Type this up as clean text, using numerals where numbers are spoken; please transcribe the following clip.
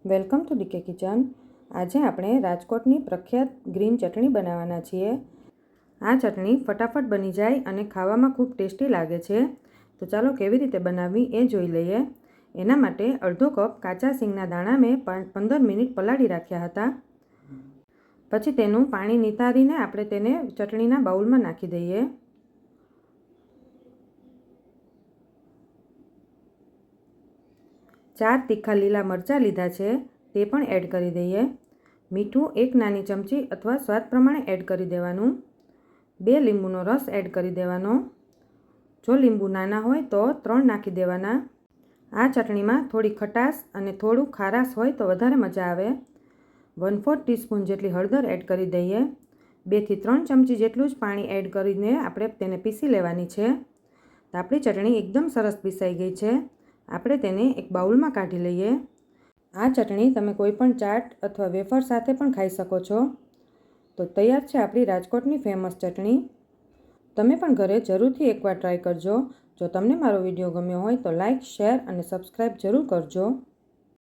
Welcome to decay kitchen. આજે આપણે રાજકોટની પ્રખ્યાત ગ્રીન ચટણી બનાવવાના છીએ। આ ચટણી ફટાફટ બની જાય અને ખાવામાં ખૂબ ટેસ્ટી લાગે છે। તો ચાલો કેવી રીતે બનાવવી એ જોઈ લઈએ। એના માટે અડધો કપ કાચા સિંગના દાણા મેં 15 મિનિટ પલાળી રાખ્યા હતા। પછી તેનું પાણી નિતારીને આપણે તેને ચટણીના બાઉલમાં નાખી દઈએ। ચાર તીખા લીલા મરચાં લીધા છે તે પણ એડ કરી દઈએ। મીઠું 1 નાની ચમચી અથવા સ્વાદ પ્રમાણે એડ કરી દેવાનું। 2 લીંબુનો રસ એડ કરી દેવાનો। જો લીંબુ નાના હોય તો 3 નાખી દેવાના। આ ચટણીમાં થોડી ખટાશ અને થોડું ખારાશ હોય તો વધારે મજા આવે। 1/4 ટીસ્પૂન જેટલી હળદર એડ કરી દઈએ। 2 થી 3 ચમચી જેટલું જ પાણી એડ કરીને આપણે તેને પીસી લેવાની છે। તો આપણી ચટણી એકદમ સરસ પીસાઈ ગઈ છે। આપણે તેને એક બાઉલમાં કાઢી લઈએ। આ ચટણી તમે કોઈ પણ ચાટ અથવા વેફર સાથે પણ ખાઈ શકો છો। તો તૈયાર છે આપણી રાજકોટની ફેમસ ચટણી। તમે પણ ઘરે જરૂરથી એકવાર ટ્રાય કરજો। જો તમને મારો વિડીયો ગમ્યો હોય તો લાઈક, શેર અને સબસ્ક્રાઈબ જરૂર કરજો।